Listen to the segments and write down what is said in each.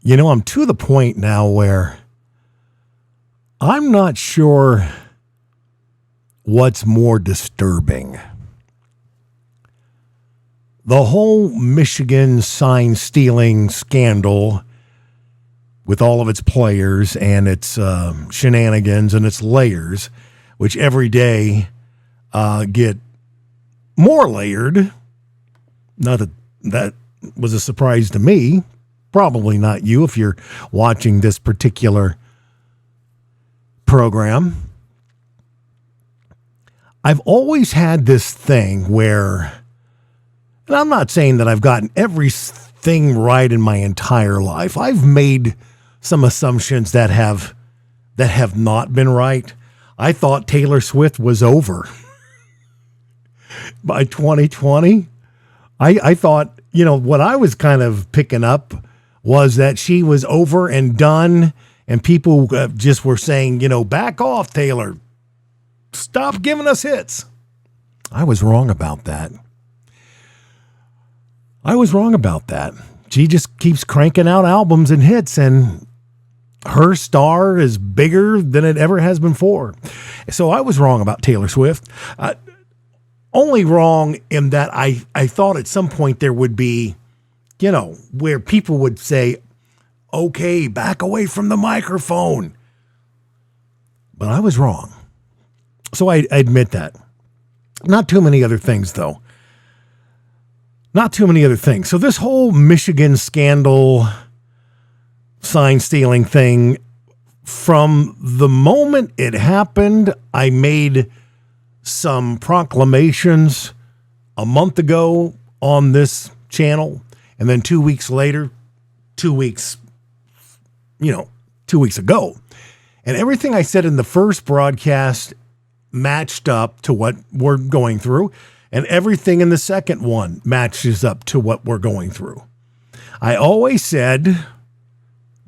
I'm to the point now where I'm not sure what's more disturbing. The whole Michigan sign stealing scandal with all of its players and its shenanigans and its layers, which every day get more layered. Not that was a surprise to me. Probably not you if you're watching this particular program. I've always had this thing where, and I'm not saying that I've gotten everything right in my entire life. I've made some assumptions that have not been right. I thought Taylor Swift was over by 2020. I thought, what I was kind of picking up was that she was over and done, and people just were saying, back off, Taylor. Stop giving us hits. I was wrong about that. She just keeps cranking out albums and hits, and her star is bigger than it ever has before. So I was wrong about Taylor Swift. Only wrong in that I thought at some point there would be, where people would say, okay, back away from the microphone. But I was wrong. So I admit that. Not too many other things, though. Not too many other things. So this whole Michigan scandal, sign stealing thing, from the moment it happened, I made some proclamations a month ago on this channel. And then 2 weeks later, 2 weeks ago. And everything I said in the first broadcast matched up to what we're going through. And everything in the second one matches up to what we're going through. I always said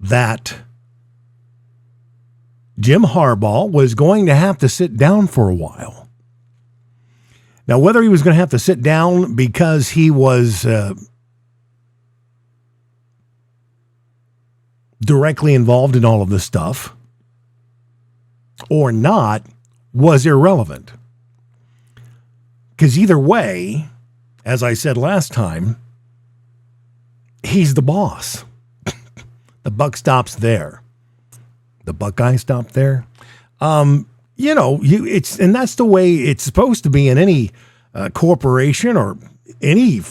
that Jim Harbaugh was going to have to sit down for a while. Now, whether he was going to have to sit down because he was directly involved in all of this stuff or not was irrelevant. Because either way, as I said last time, he's the boss. The buck stops there. The Buckeye stopped there. It's and that's the way it's supposed to be in any corporation or any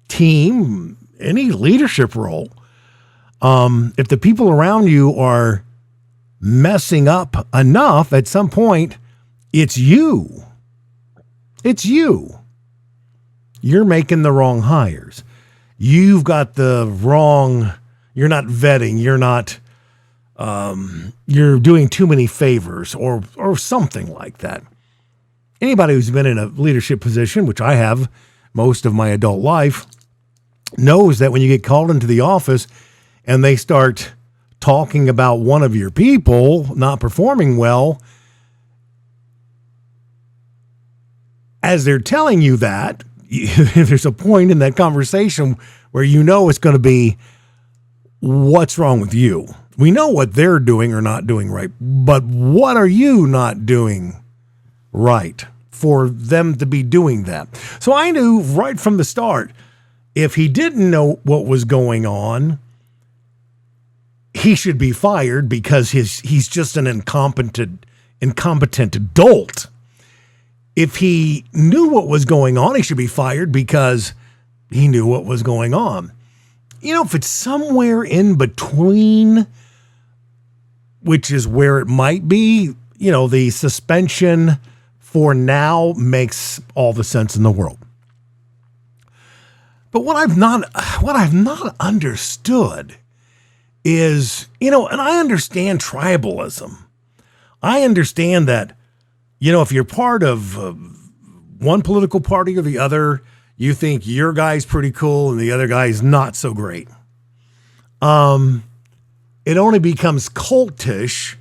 team, any leadership role. If the people around you are messing up enough, at some point, it's you. It's you. You're making the wrong hires. You've got the wrong, you're not vetting, you're not, you're doing too many favors or something like that. Anybody who's been in a leadership position, which I have most of my adult life, knows that when you get called into the office and they start talking about one of your people not performing well, as they're telling you that, there's a point in that conversation where it's going to be, what's wrong with you? We know what they're doing or not doing right, but what are you not doing right for them to be doing that? So I knew right from the start, if he didn't know what was going on, he should be fired because he's just an incompetent adult. If he knew what was going on, he should be fired because he knew what was going on. If it's somewhere in between, which is where it might be, the suspension for now makes all the sense in the world. But what I've not understood is, and I understand tribalism. I understand that, if you're part of one political party or the other, you think your guy's pretty cool and the other guy's not so great. It only becomes cultish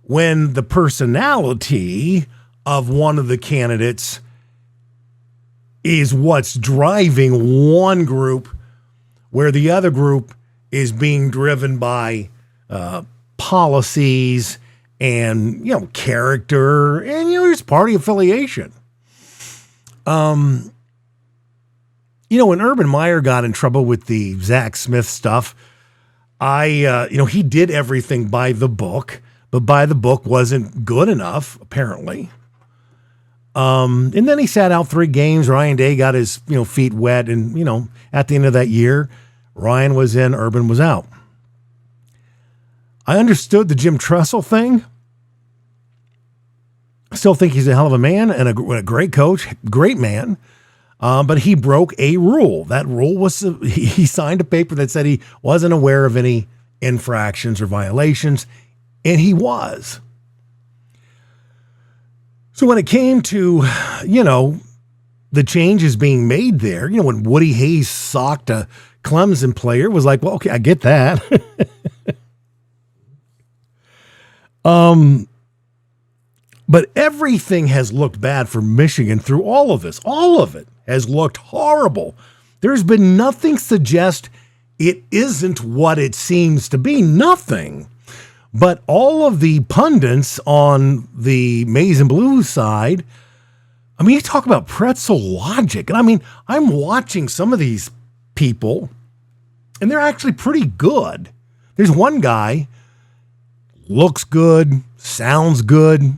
when the personality of one of the candidates is what's driving one group where the other group is being driven by policies and, character and, his party affiliation. When Urban Meyer got in trouble with the Zach Smith stuff, he did everything by the book, but by the book wasn't good enough, apparently. And then he sat out 3 games. Ryan Day got his, feet wet. And, at the end of that year, Ryan was in, Urban was out. I understood the Jim Tressel thing. I still think he's a hell of a man and a great coach, great man. But he broke a rule. That rule was he signed a paper that said he wasn't aware of any infractions or violations, and he was. So when it came to, the changes being made there, when Woody Hayes socked a Clemson player, was like, well, okay, I get that. But everything has looked bad for Michigan through all of this. All of it has looked horrible. There's been nothing suggest it isn't what it seems to be. Nothing. But all of the pundits on the maize and blue side, you talk about pretzel logic. And I'm watching some of these people, and they're actually pretty good. There's one guy, looks good, sounds good,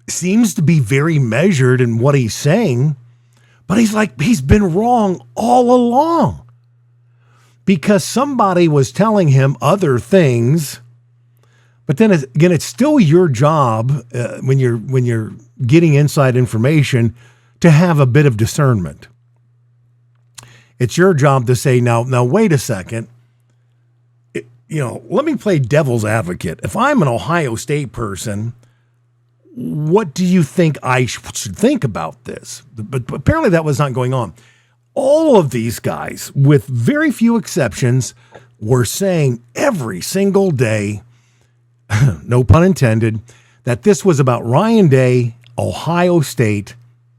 seems to be very measured in what he's saying, but he's been wrong all along because somebody was telling him other things. But then again, it's still your job when you're getting inside information to have a bit of discernment. It's your job to say, now wait a second. Let me play devil's advocate. If I'm an Ohio State person, what do you think I should think about this? But apparently that was not going on. All of these guys, with very few exceptions, were saying every single day, no pun intended, that this was about Ryan Day, Ohio State,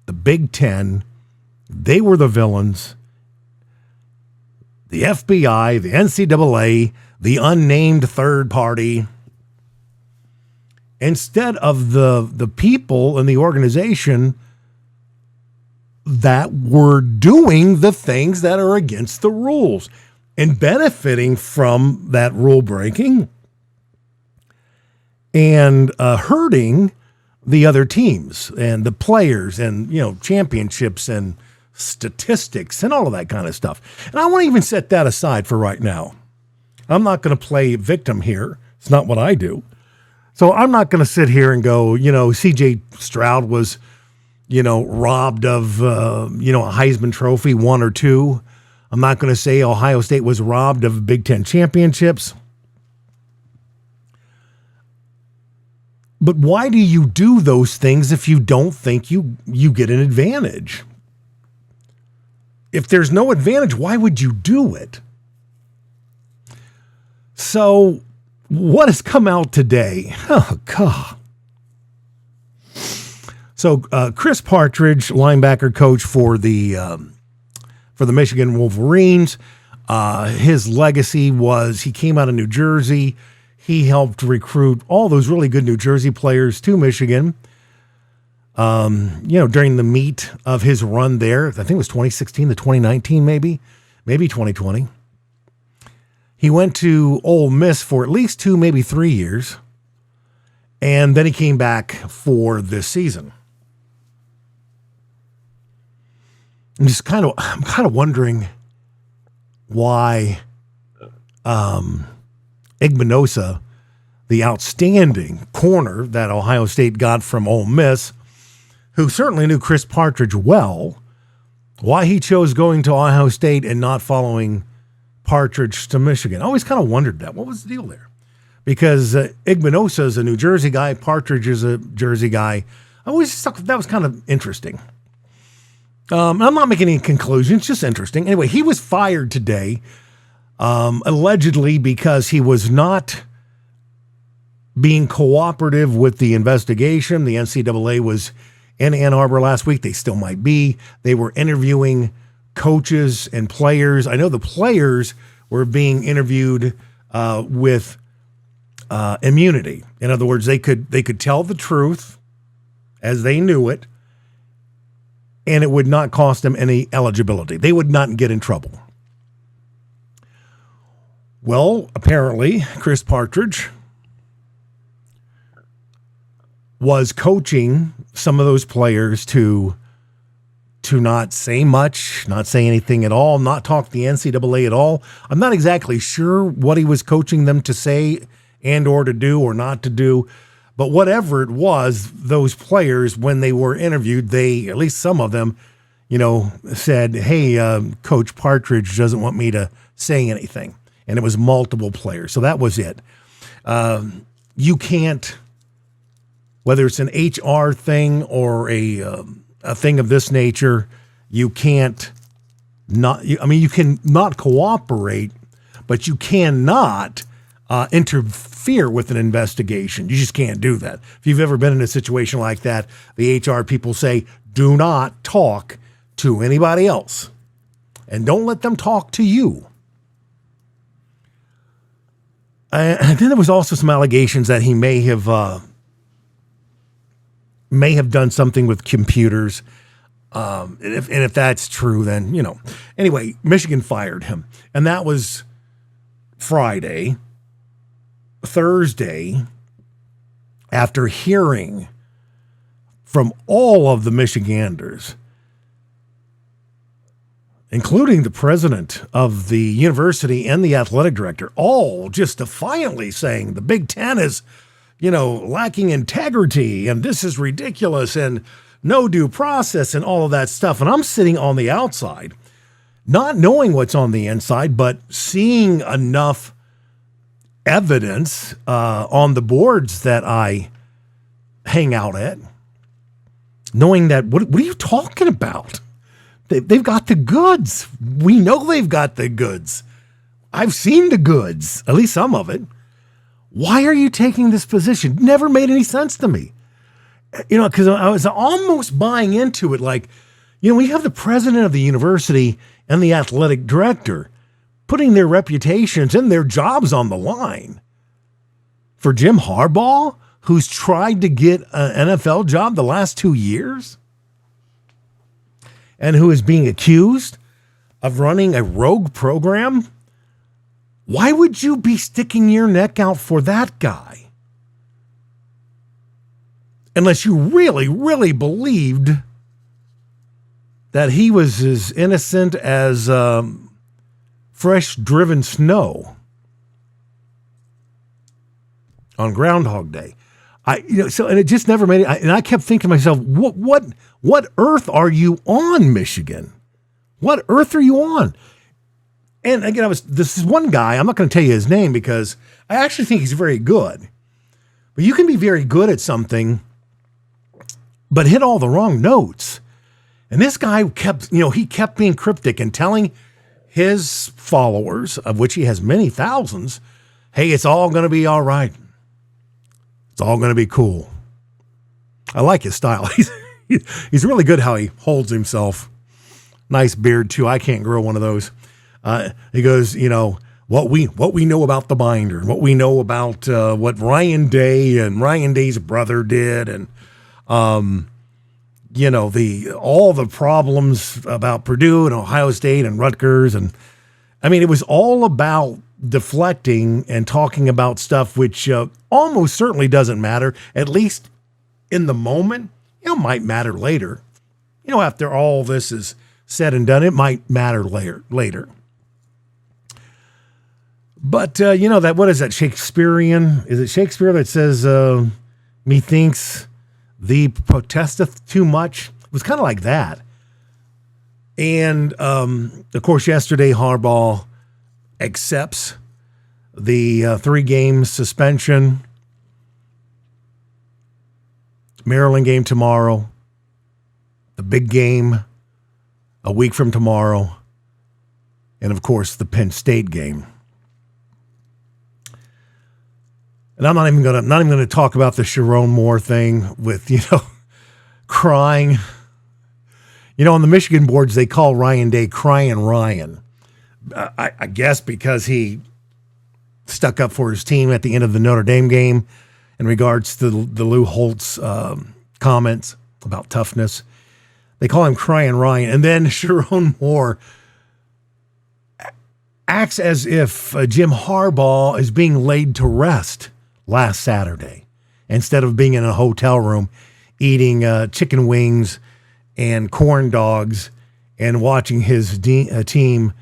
the Big Ten. They were the villains. The FBI, the NCAA, the unnamed third party, instead of the people in the organization that were doing the things that are against the rules and benefiting from that rule breaking and hurting the other teams and the players and, championships and statistics and all of that kind of stuff. And I want to even set that aside for right now. I'm not going to play victim here. It's not what I do. So I'm not going to sit here and go, CJ Stroud was, robbed of, a Heisman Trophy, 1 or 2. I'm not going to say Ohio State was robbed of Big Ten championships. But why do you do those things if you don't think you get an advantage? If there's no advantage, why would you do it? So what has come out today? Oh, God. So Chris Partridge, linebacker coach for the Michigan Wolverines, his legacy was he came out of New Jersey. He helped recruit all those really good New Jersey players to Michigan. During the meat of his run there, I think it was 2016 to 2019, maybe 2020. He went to Ole Miss for at least 2, maybe 3 years. And then he came back for this season. I'm kind of wondering why Igbinosa, the outstanding corner that Ohio State got from Ole Miss, who certainly knew Chris Partridge well, why he chose going to Ohio State and not following Partridge to Michigan. I always kind of wondered that. What was the deal there? Because Igbinosa is a New Jersey guy, Partridge is a Jersey guy. I always thought that was kind of interesting. I'm not making any conclusions, just interesting. Anyway, he was fired today, allegedly because he was not being cooperative with the investigation. The NCAA was in Ann Arbor last week. They still might be. They were interviewing coaches and players. I know the players were being interviewed with immunity. In other words, they could tell the truth as they knew it, and it would not cost them any eligibility. They would not get in trouble. Well, apparently, Chris Partridge was coaching some of those players to not say much, not say anything at all, not talk to the NCAA at all. I'm not exactly sure what he was coaching them to say and or to do or not to do. But whatever it was, those players, when they were interviewed, they, at least some of them, said, hey, Coach Partridge doesn't want me to say anything. And it was multiple players. So that was it. You can't, whether it's an HR thing or a thing of this nature, you can't you can not cooperate, but you cannot interfere with an investigation. You just can't do that. If you've ever been in a situation like that, the HR people say, do not talk to anybody else and don't let them talk to you. And then there was also some allegations that he may have done something with computers. And if that's true, then, Anyway, Michigan fired him. And that was Friday. Thursday, after hearing from all of the Michiganders, including the president of the university and the athletic director, all just defiantly saying the Big Ten is, lacking integrity and this is ridiculous and no due process and all of that stuff. And I'm sitting on the outside, not knowing what's on the inside, but seeing enough evidence on the boards that I hang out at, knowing that, what are you talking about? They've got the goods. We know they've got the goods. I've seen the goods, at least some of it. Why are you taking this position? Never made any sense to me. Because I was almost buying into it. Like, we have the president of the university and the athletic director putting their reputations and their jobs on the line for Jim Harbaugh, who's tried to get an NFL job the last 2 years and who is being accused of running a rogue program. Why would you be sticking your neck out for that guy? Unless you really, really believed that he was as innocent as fresh driven snow on Groundhog Day. And it just never made it. And I kept thinking to myself, what earth are you on, Michigan? What earth are you on? And again, this is one guy, I'm not going to tell you his name because I actually think he's very good. But you can be very good at something, but hit all the wrong notes. And this guy kept being cryptic and telling his followers, of which he has many thousands, hey, it's all going to be all right. It's all going to be cool. I like his style. He's really good how he holds himself. Nice beard, too. I can't grow one of those. He goes, what we know about the binder, what we know about what Ryan Day and Ryan Day's brother did, and all the problems about Purdue and Ohio State and Rutgers, and it was all about deflecting and talking about stuff which almost certainly doesn't matter, at least in the moment. Might matter later. After all this is said and done, it might matter later. But, that, what is that, Shakespearean? Is it Shakespeare that says, methinks thee protesteth too much? It was kind of like that. And, of course, yesterday, Harbaugh accepts the 3-game suspension. Maryland game tomorrow. The big game a week from tomorrow. And, of course, the Penn State game. And I'm not even going to talk about the Sharon Moore thing with, crying. On the Michigan boards, they call Ryan Day Crying Ryan. I guess because he stuck up for his team at the end of the Notre Dame game in regards to the Lou Holtz comments about toughness. They call him Crying Ryan. And then Sharon Moore acts as if Jim Harbaugh is being laid to rest last Saturday instead of being in a hotel room eating chicken wings and corn dogs and watching his team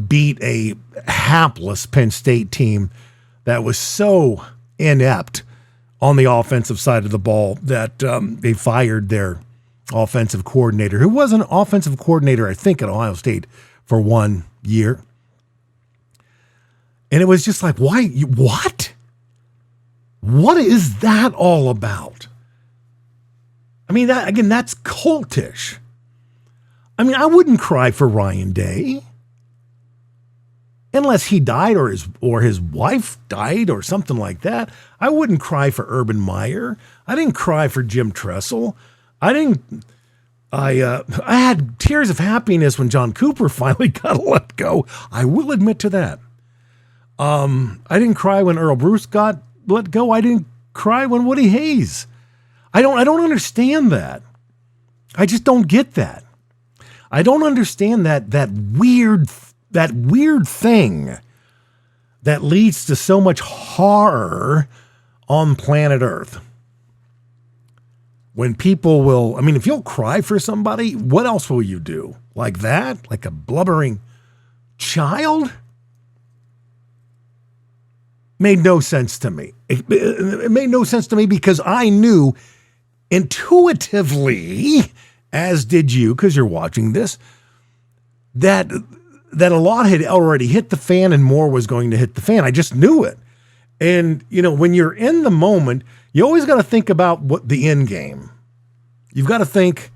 beat a hapless Penn State team that was so inept on the offensive side of the ball that they fired their offensive coordinator, who was an offensive coordinator, I think, at Ohio State for 1 year. And it was just like, why? What? What is that all about? I mean, that's cultish. I mean, I wouldn't cry for Ryan Day unless he died or his wife died or something like that. I wouldn't cry for Urban Meyer. I didn't cry for Jim Tressel. I had tears of happiness when John Cooper finally got let go. I will admit to that. I didn't cry when Earl Bruce got let go. I didn't cry when Woody Hayes. I don't understand that. I just don't get that. I don't understand that weird thing that leads to so much horror on planet Earth. When people will, I mean, if you'll cry for somebody, what else will you do? Like that? Like a blubbering child? Made no sense to me. It made no sense to me because I knew intuitively, as did you, because you're watching this, that a lot had already hit the fan and more was going to hit the fan. I just knew it. And, when you're in the moment, you always got to think about what the end game. You've got to think,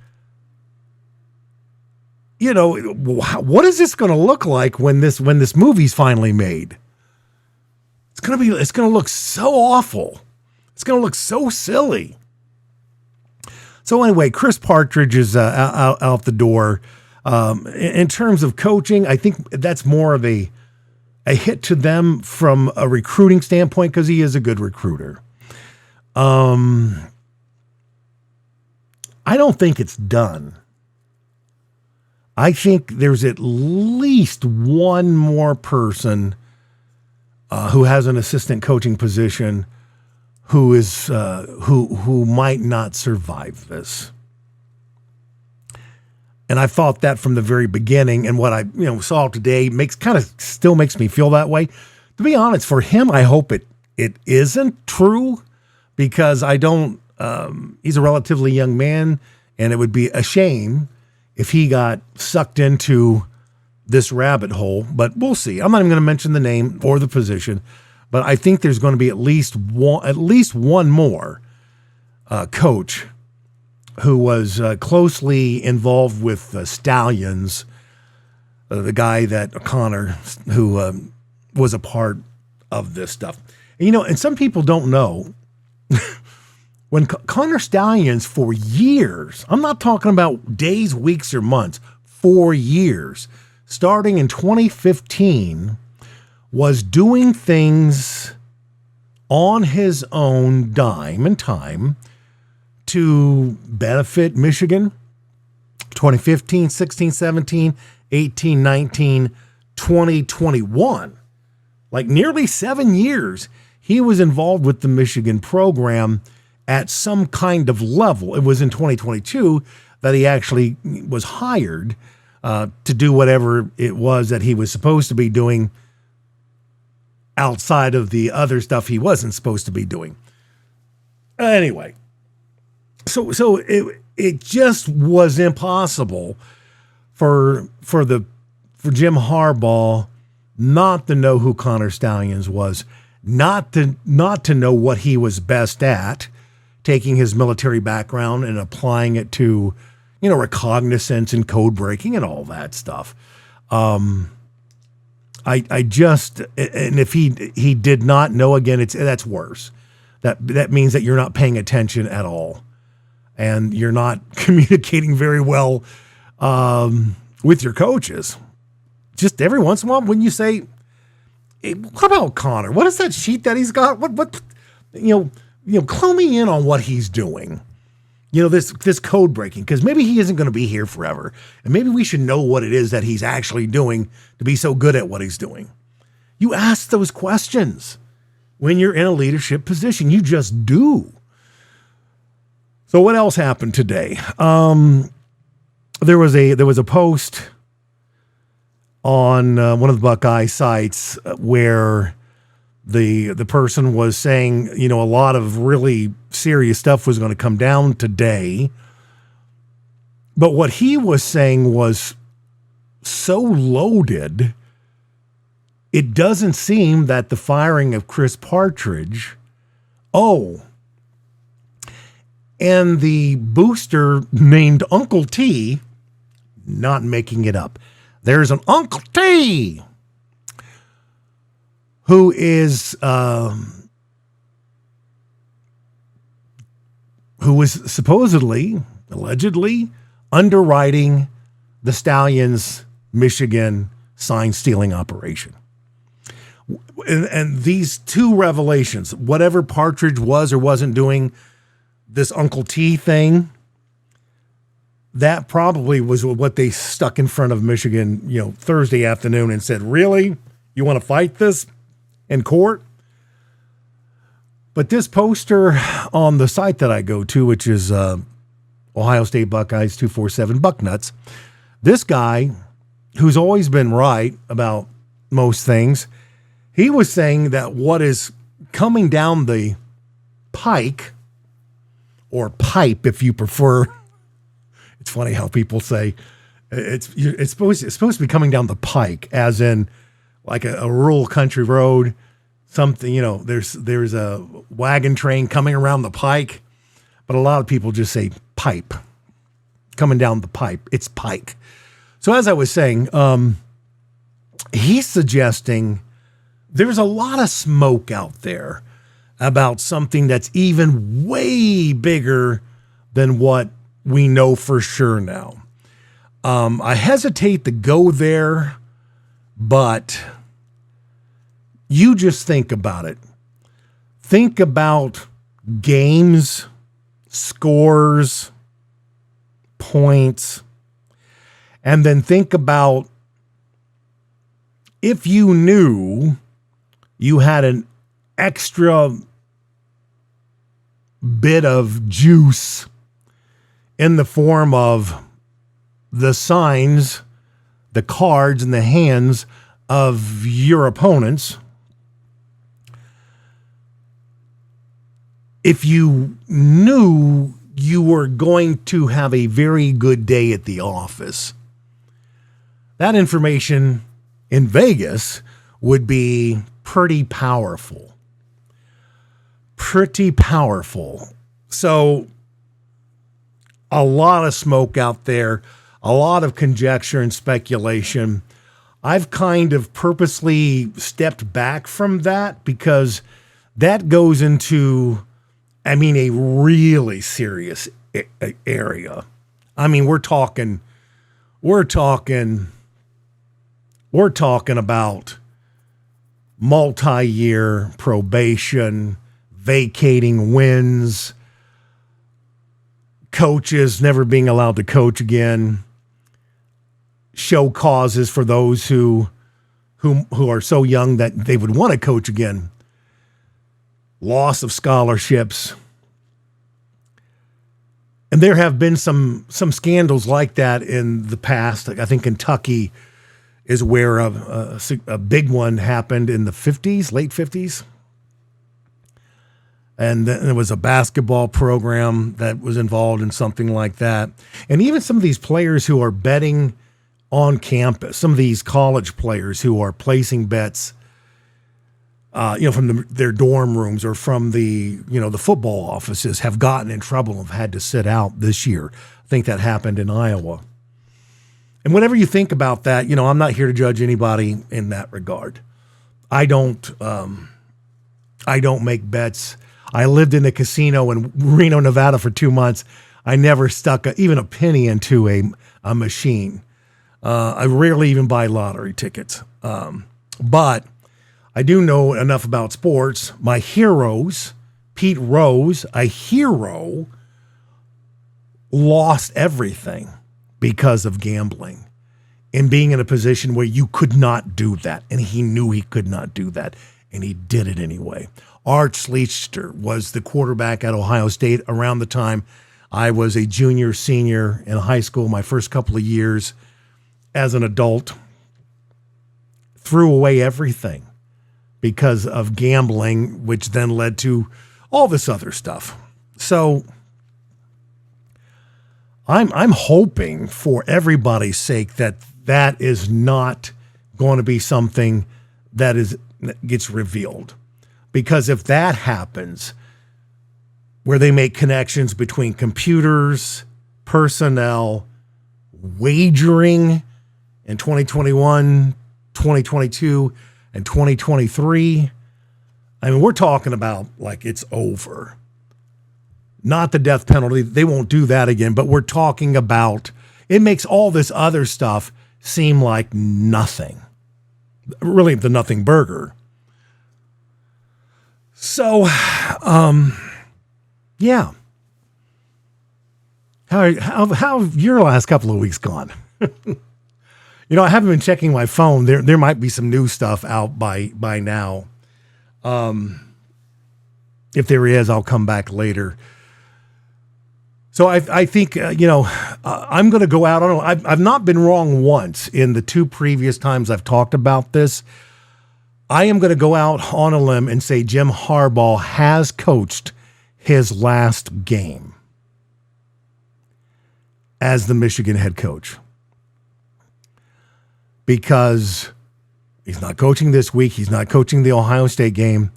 what is this going to look like when this movie's finally made? It's going to look so awful. It's going to look so silly. So anyway, Chris Partridge is out the door. In terms of coaching, I think that's more of a hit to them from a recruiting standpoint because he is a good recruiter. I don't think it's done. I think there's at least one more person who has an assistant coaching position who is who might not survive this. And I thought that from the very beginning, and what I saw today still makes me feel that way. To be honest, for him, I hope it isn't true, because I don't. He's a relatively young man, and it would be a shame if he got sucked into this rabbit hole. But we'll see. I'm not even going to mention the name or the position, but I think there's going to be at least one more coach who was closely involved with the Stallions, the guy that Connor, who was a part of this stuff. And some people don't know, when Connor Stallions for years, I'm not talking about days, weeks, or months, for years, starting in 2015, was doing things on his own dime and time to benefit Michigan. 2015, 16, 17, 18, 19, 20, 21. Like nearly 7 years, he was involved with the Michigan program at some kind of level. It was in 2022 that he actually was hired to do whatever it was that he was supposed to be doing outside of the other stuff he wasn't supposed to be doing. Anyway, so it just was impossible for Jim Harbaugh not to know who Connor Stallions was, not to know what he was best at, taking his military background and applying it to, recognizance and code breaking and all that stuff. And if he did not know, again, that's worse. That means that you're not paying attention at all, and you're not communicating very well with your coaches. Just every once in a while, when you say, hey, what about Connor? What is that sheet that he's got? What, clue me in on what he's doing. This code breaking, because maybe he isn't going to be here forever. And maybe we should know what it is that he's actually doing to be so good at what he's doing. You ask those questions when you're in a leadership position. You just do. So what else happened today? There was a post on one of the Buckeye sites where the person was saying, a lot of really serious stuff was going to come down today. But what he was saying was so loaded, it doesn't seem that the firing of Chris Partridge, and the booster named Uncle T, not making it up. There's an Uncle T who is supposedly, allegedly underwriting the Stallions' Michigan sign stealing operation. And these two revelations, whatever Partridge was or wasn't doing, this Uncle T thing, that probably was what they stuck in front of Michigan, Thursday afternoon and said, really? You want to fight this in court? But this poster on the site that I go to, which is Ohio State Buckeyes 247 Bucknuts, this guy, who's always been right about most things, he was saying that what is coming down the pike, or pipe if you prefer. It's funny how people say it's supposed to be coming down the pike, as in like a rural country road, something, there's a wagon train coming around the pike, but a lot of people just say pipe, coming down the pipe. It's pike. So as I was saying, he's suggesting there's a lot of smoke out there about something that's even way bigger than what we know for sure now. I hesitate to go there, but you just think about it. Think about games, scores, points, and then think about if you knew you had an extra bit of juice in the form of the signs, the cards in the hands of your opponents. If you knew you were going to have a very good day at the office, that information in Vegas would be pretty powerful. Pretty powerful. So a lot of smoke out there, a lot of conjecture and speculation. I've kind of purposely stepped back from that because that goes into, a really serious area. We're talking about multi-year probation, vacating wins, coaches never being allowed to coach again, show causes for those who are so young that they would want to coach again, loss of scholarships. And there have been some scandals like that in the past. I think Kentucky is where a big one happened in the 50s, late 50s. And then there was a basketball program that was involved in something like that. And even some of these players who are betting on campus, some of these college players who are placing bets, from their dorm rooms or from the football offices, have gotten in trouble and have had to sit out this year. I think that happened in Iowa. And whenever you think about that, I'm not here to judge anybody in that regard. I don't make bets. I lived in a casino in Reno, Nevada for 2 months. I never stuck even a penny into a a machine. I rarely even buy lottery tickets. But I do know enough about sports. My heroes, Pete Rose, a hero, lost everything because of gambling and being in a position where you could not do that. And he knew he could not do that. And he did it anyway. Art Schlichter was the quarterback at Ohio State around the time I was a junior, senior in high school, my first couple of years as an adult. Threw away everything because of gambling, which then led to all this other stuff. So I'm hoping for everybody's sake that that is not going to be something that gets revealed. Because if that happens, where they make connections between computers, personnel, wagering in 2021, 2022, and 2023, I mean, we're talking about like it's over. Not the death penalty. They won't do that again, but we're talking about, it makes all this other stuff seem like nothing. Really, the nothing burger. So, yeah. How have your last couple of weeks gone? I haven't been checking my phone. There might be some new stuff out by now. If there is, I'll come back later. So I think, I'm going to go out on, I've not been wrong once in the two previous times I've talked about this. I am going to go out on a limb and say Jim Harbaugh has coached his last game as the Michigan head coach. Because he's not coaching this week. He's not coaching the Ohio State game.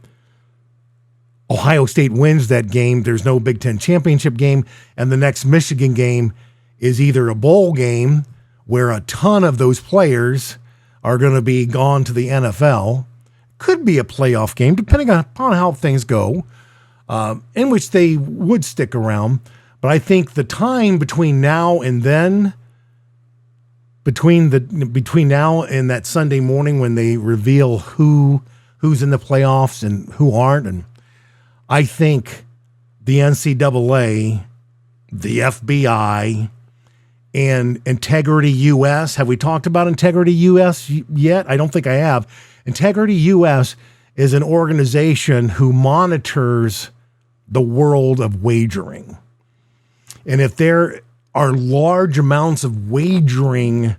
Ohio State wins that game. There's no Big Ten championship game. And the next Michigan game is either a bowl game where a ton of those players are going to be gone to the NFL. Could be a playoff game, depending upon how things go, in which they would stick around. But I think the time between now and then, between now and that Sunday morning when they reveal who's in the playoffs and who aren't, and I think the NCAA, the FBI, and Integrity US. Have we talked about Integrity US yet? I don't think I have. Integrity US is an organization who monitors the world of wagering. And if there are large amounts of wagering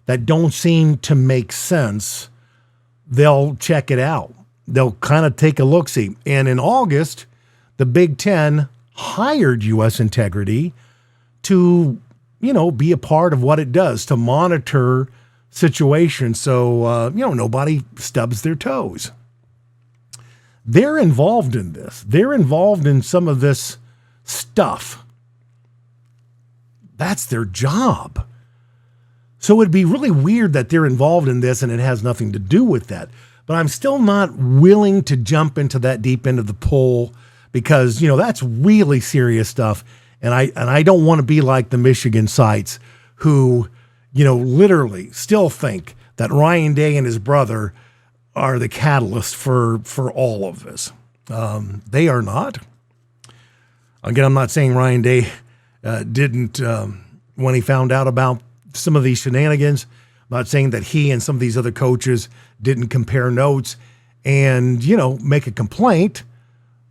that don't seem to make sense, they'll check it out. They'll kind of take a look-see. And in August, the Big Ten hired U.S. Integrity to, be a part of what it does, to monitor situations so, nobody stubs their toes. They're involved in this. They're involved in some of this stuff. That's their job. So it'd be really weird that they're involved in this and it has nothing to do with that. But I'm still not willing to jump into that deep end of the pool because, that's really serious stuff. And I don't want to be like the Michigan sites who, literally still think that Ryan Day and his brother are the catalyst for all of this. They are not. Again, I'm not saying Ryan Day didn't, when he found out about some of these shenanigans, I'm not saying that he and some of these other coaches didn't compare notes and, make a complaint,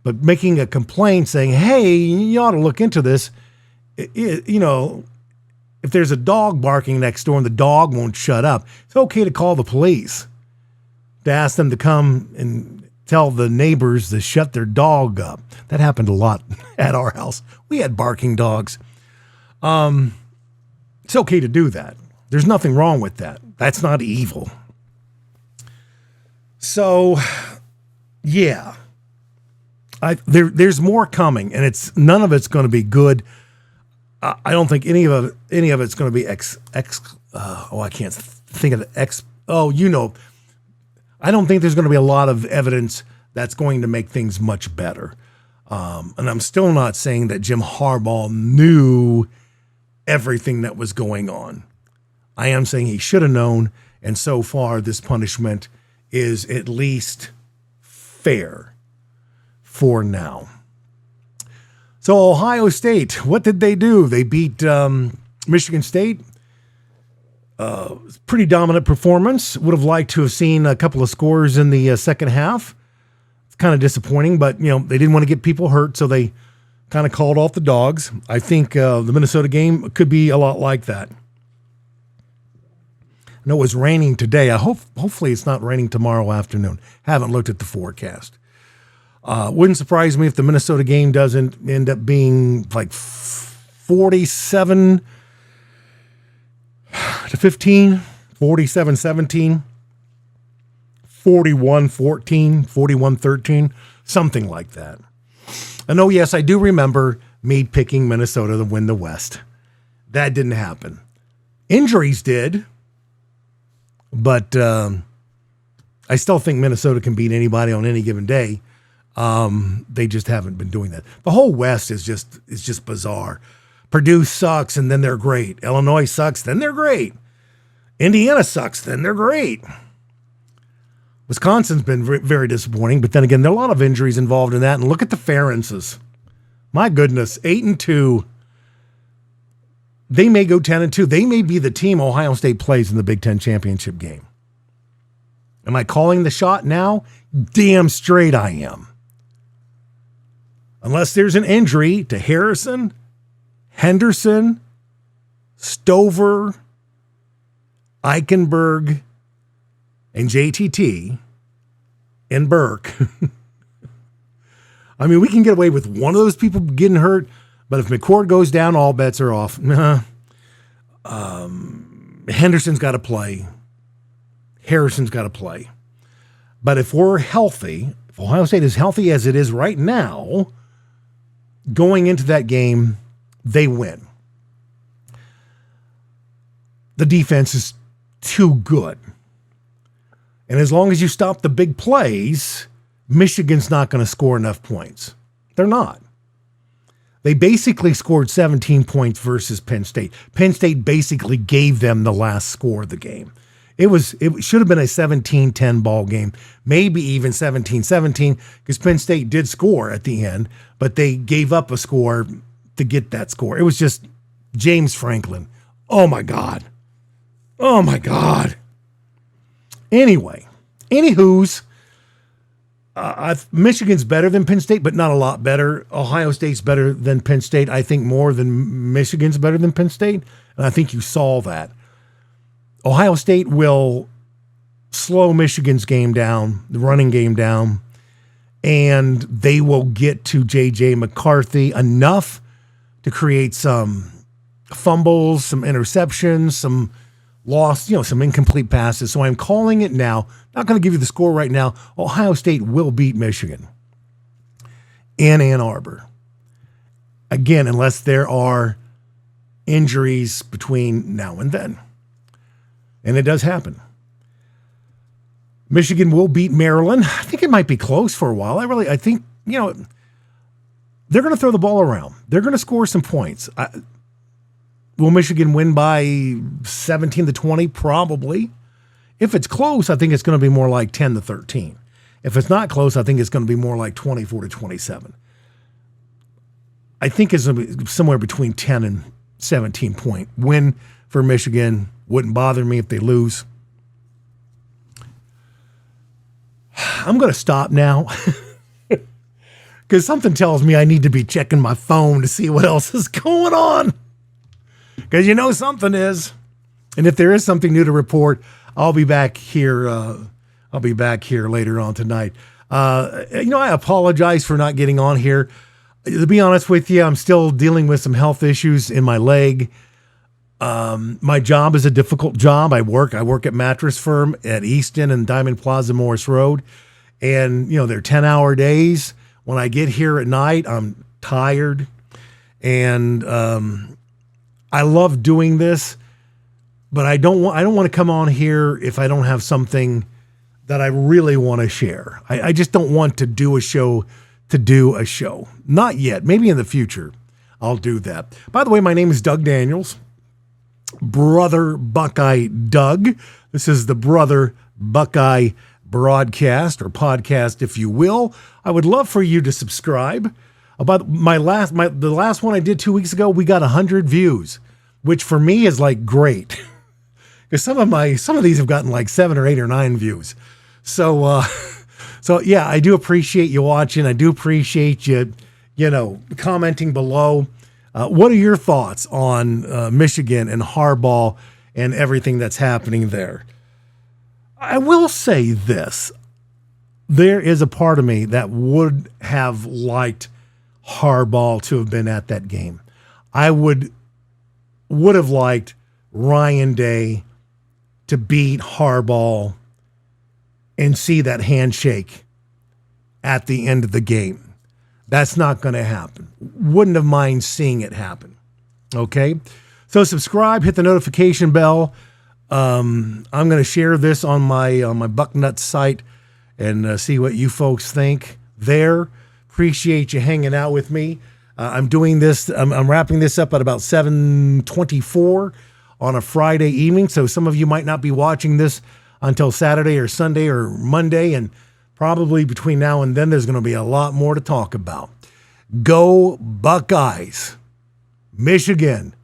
but making a complaint saying, hey, you ought to look into this. If there's a dog barking next door and the dog won't shut up, it's okay to call the police, to ask them to come and tell the neighbors to shut their dog up. That happened a lot at our house. We had barking dogs. It's okay to do that. There's nothing wrong with that. That's not evil. So, yeah, there's more coming, and none of it's going to be good. I don't think any of it's going to be I can't think of the I don't think there's going to be a lot of evidence that's going to make things much better. And I'm still not saying that Jim Harbaugh knew everything that was going on. I am saying he should have known, and so far this punishment is at least fair for now. So Ohio State, what did they do? They beat Michigan State. Pretty dominant performance. Would have liked to have seen a couple of scores in the second half. It's kind of disappointing, but they didn't want to get people hurt, so they kind of called off the dogs. I think the Minnesota game could be a lot like that. I know it was raining today. Hopefully it's not raining tomorrow afternoon. Haven't looked at the forecast. Wouldn't surprise me if the Minnesota game doesn't end up being like 47 to 15, 47-17, 41-14, 41-13, something like that. And oh, yes, I do remember me picking Minnesota to win the West. That didn't happen. Injuries did, but I still think Minnesota can beat anybody on any given day. They just haven't been doing that. The whole West is just bizarre. Purdue sucks, and then they're great. Illinois sucks, then they're great. Indiana sucks, then they're great. Wisconsin's been very disappointing, but then again, there are a lot of injuries involved in that. And look at the Ferences. My goodness, 8-2. They may go 10-2. They may be the team Ohio State plays in the Big Ten championship game. Am I calling the shot now? Damn straight I am. Unless there's an injury to Harrison, Henderson, Stover, Eichenberg, and JTT, and Burke. I mean, we can get away with one of those people getting hurt, but if McCord goes down, all bets are off. Henderson's got to play. Harrison's got to play. But if we're healthy, if Ohio State is healthy as it is right now, going into that game, they win. The defense is too good. And as long as you stop the big plays, Michigan's not going to score enough points. They're not. They basically scored 17 points versus Penn State. Penn State basically gave them the last score of the game. It should have been a 17-10 ball game, maybe even 17-17, because Penn State did score at the end, but they gave up a score to get that score. It was just James Franklin. Oh, my God. Oh, my God. Anyway, anywho's, Michigan's better than Penn State, but not a lot better. Ohio State's better than Penn State. I think more than Michigan's better than Penn State, and I think you saw that. Ohio State will slow Michigan's game down, the running game down, and they will get to J.J. McCarthy enough to create some fumbles, some interceptions, some lost, some incomplete passes. So I'm calling it now. Not going to give you the score right now. Ohio State will beat Michigan in Ann Arbor. Again, unless there are injuries between now and then. And it does happen. Michigan will beat Maryland. I think it might be close for a while. I think, they're going to throw the ball around. They're going to score some points. Will Michigan win by 17-20? Probably. If it's close, I think it's going to be more like 10-13. If it's not close, I think it's going to be more like 24-27. I think it's going to be somewhere between 10 and 17 point win for Michigan. Wouldn't bother me if they lose. I'm going to stop now because something tells me I need to be checking my phone to see what else is going on. Because something is. And if there is something new to report, I'll be back here. I'll be back here later on tonight. I apologize for not getting on here. To be honest with you, I'm still dealing with some health issues in my leg. My job is a difficult job. I work at Mattress Firm at Easton and Diamond Plaza Morris Road. And, they're 10-hour days. When I get here at night, I'm tired. And I love doing this, but I don't want to come on here if I don't have something that I really want to share. I just don't want to do a show to do a show. Not yet. Maybe in the future. I'll do that. By the way, my name is Doug Daniels, Brother Buckeye Doug. This is the Brother Buckeye broadcast or podcast, if you will. I would love for you to subscribe. About the last one I did 2 weeks ago, we got 100 views, which for me is like great. Because some of these have gotten like 7 or 8 or 9 views. So yeah, I do appreciate you watching. I do appreciate you, commenting below. What are your thoughts on Michigan and Harbaugh and everything that's happening there? I will say this. There is a part of me that would have liked Harbaugh to have been at that game. I would have liked Ryan Day to beat Harbaugh and see that handshake at the end of the game. That's not going to happen. Wouldn't have mind seeing it happen. Okay? So subscribe, hit the notification bell. I'm going to share this on my Bucknuts site and see what you folks think there. Appreciate you hanging out with me. I'm doing this. I'm wrapping this up at about 7:24 on a Friday evening. So some of you might not be watching this until Saturday or Sunday or Monday. And probably between now and then, there's going to be a lot more to talk about. Go Buckeyes. Michigan.